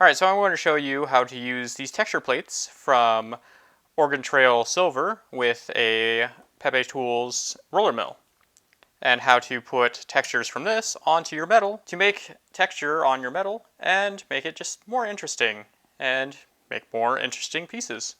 Alright, so I'm going to show you how to use these texture plates from Oregon Trail Silver with a Pepe Tools roller mill, and how to put textures from this onto your metal to make texture on your metal and make it just more interesting and make more interesting pieces.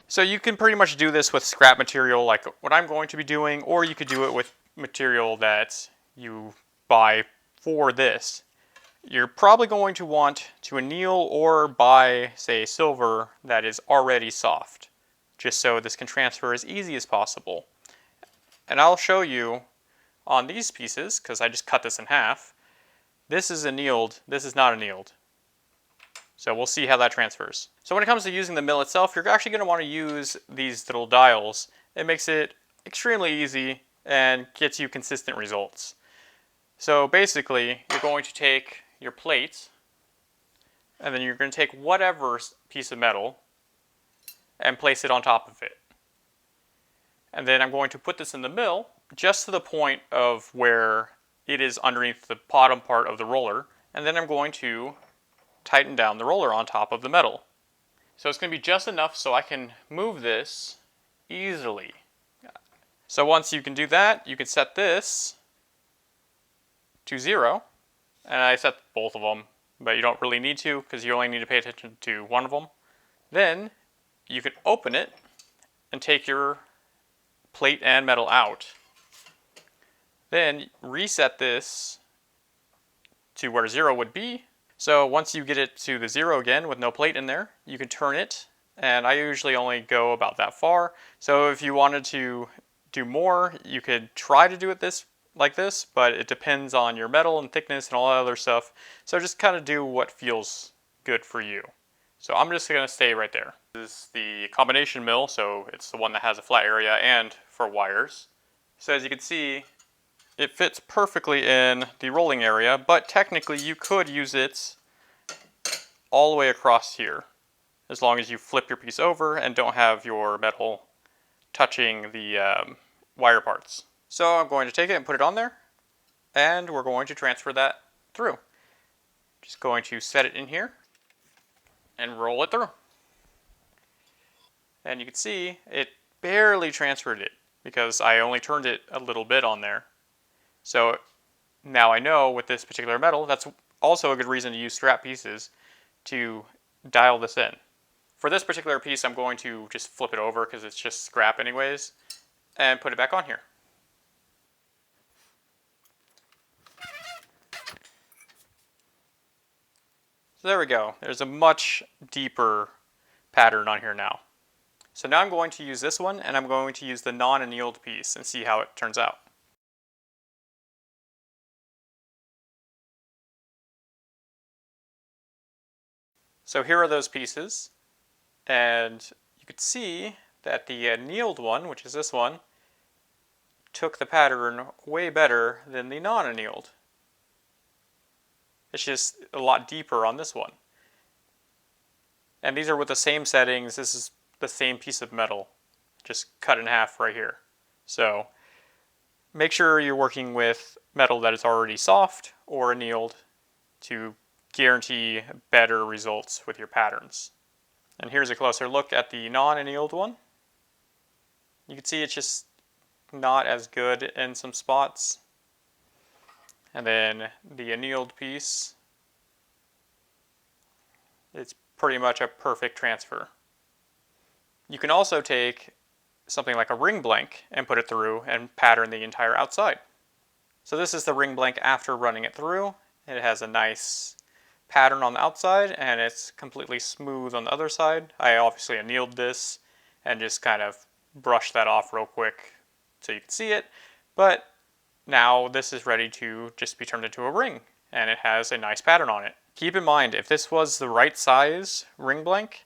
So you can pretty much do this with scrap material like what I'm going to be doing, or you could do it with material that you buy for this. You're probably going to want to anneal or buy, say, silver that is already soft, just so this can transfer as easy as possible. And I'll show you on these pieces, because I just cut this in half. This is annealed, this is not annealed. So we'll see how that transfers. So when it comes to using the mill itself, you're actually going to want to use these little dials. It makes it extremely easy and gets you consistent results. So basically, you're going to take your plate, and then you're going to take whatever piece of metal and place it on top of it. And then I'm going to put this in the mill just to the point of where it is underneath the bottom part of the roller, and then I'm going to tighten down the roller on top of the metal. So it's going to be just enough so I can move this easily. So once you can do that, you can set this to 0, and I set both of them, but you don't really need to because you only need to pay attention to one of them. Then you can open it and take your plate and metal out. Then reset this to where 0 would be. So once you get it to the 0 again with no plate in there, you can turn it, and I usually only go about that far. So if you wanted to do more, you could try to do it like this, but it depends on your metal and thickness and all that other stuff. So just kind of do what feels good for you. So I'm just going to stay right there. This is the combination mill, so it's the one that has a flat area and for wires. So as you can see, it fits perfectly in the rolling area, but technically you could use it all the way across here, as long as you flip your piece over and don't have your metal touching the wire parts. So I'm going to take it and put it on there, and we're going to transfer that through. Just going to set it in here and roll it through. And you can see it barely transferred it because I only turned it a little bit on there. So now I know with this particular metal, that's also a good reason to use scrap pieces to dial this in. For this particular piece, I'm going to just flip it over because it's just scrap anyways, and put it back on here. So there we go. There's a much deeper pattern on here now. So now I'm going to use this one, and I'm going to use the non-annealed piece and see how it turns out. So here are those pieces, and you could see that the annealed one, which is this one, took the pattern way better than the non-annealed. It's just a lot deeper on this one. And these are with the same settings. This is the same piece of metal, just cut in half right here. So make sure you're working with metal that is already soft or annealed to guarantee better results with your patterns. And here's a closer look at the non-annealed one. You can see it's just not as good in some spots. And then the annealed piece, it's pretty much a perfect transfer. You can also take something like a ring blank and put it through and pattern the entire outside. So this is the ring blank after running it through. It has a nice pattern on the outside and it's completely smooth on the other side. I obviously annealed this and just kind of brushed that off real quick so you can see it. But now this is ready to just be turned into a ring, and it has a nice pattern on it. Keep in mind, if this was the right size ring blank,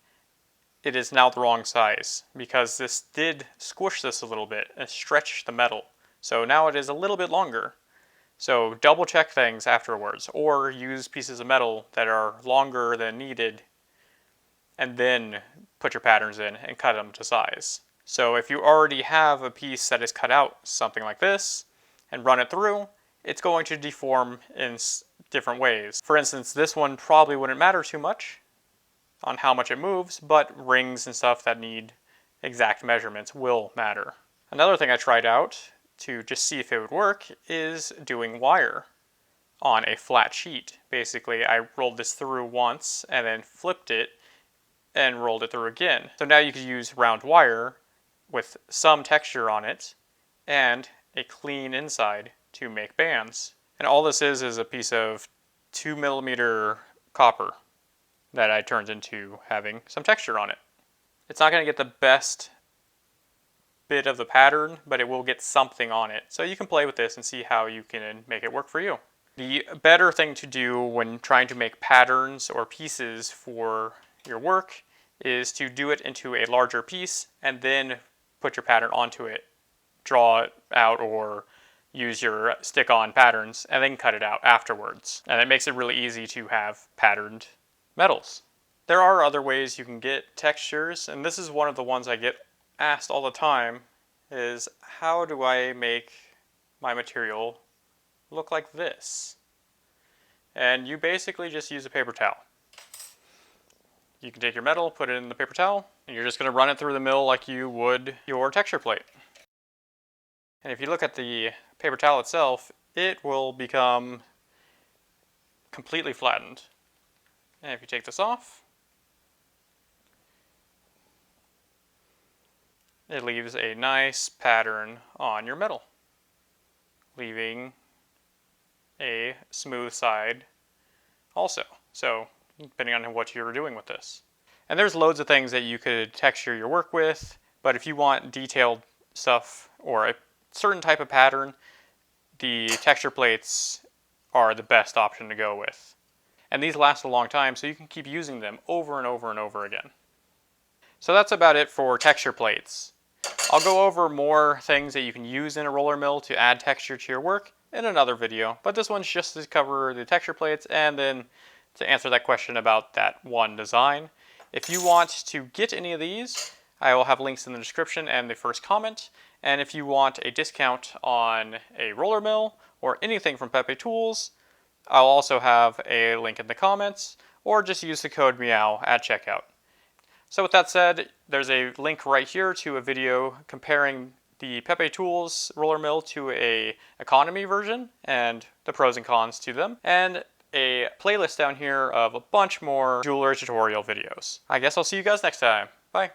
it is now the wrong size because this did squish this a little bit and stretch the metal. So now it is a little bit longer. So double check things afterwards, or use pieces of metal that are longer than needed and then put your patterns in and cut them to size. So if you already have a piece that is cut out something like this and run it through, it's going to deform in different ways. For instance, this one probably wouldn't matter too much on how much it moves, but rings and stuff that need exact measurements will matter. Another thing I tried out to just see if it would work is doing wire on a flat sheet. Basically, I rolled this through once and then flipped it and rolled it through again. So now you could use round wire with some texture on it and a clean inside to make bands. And all this is a piece of 2mm copper that I turned into having some texture on it. It's not going to get the best bit of the pattern, but it will get something on it. So you can play with this and see how you can make it work for you. The better thing to do when trying to make patterns or pieces for your work is to do it into a larger piece and then put your pattern onto it. Draw it out or use your stick-on patterns and then cut it out afterwards. And it makes it really easy to have patterned metals. There are other ways you can get textures, and this is one of the ones I get asked all the time, is how do I make my material look like this? And you basically just use a paper towel. You can take your metal, put it in the paper towel, and you're just going to run it through the mill like you would your texture plate. And if you look at the paper towel itself, it will become completely flattened. And if you take this off, it leaves a nice pattern on your metal, leaving a smooth side also. So depending on what you're doing with this. And there's loads of things that you could texture your work with, but if you want detailed stuff or a certain type of pattern, the texture plates are the best option to go with. And these last a long time, so you can keep using them over and over and over again. So that's about it for texture plates. I'll go over more things that you can use in a roller mill to add texture to your work in another video, but this one's just to cover the texture plates and then to answer that question about that one design. If you want to get any of these, I will have links in the description and the first comment. And if you want a discount on a roller mill or anything from Pepe Tools, I'll also have a link in the comments, or just use the code MEOW at checkout. So with that said, there's a link right here to a video comparing the Pepe Tools roller mill to a economy version and the pros and cons to them, and a playlist down here of a bunch more jeweler tutorial videos. I guess I'll see you guys next time. Bye.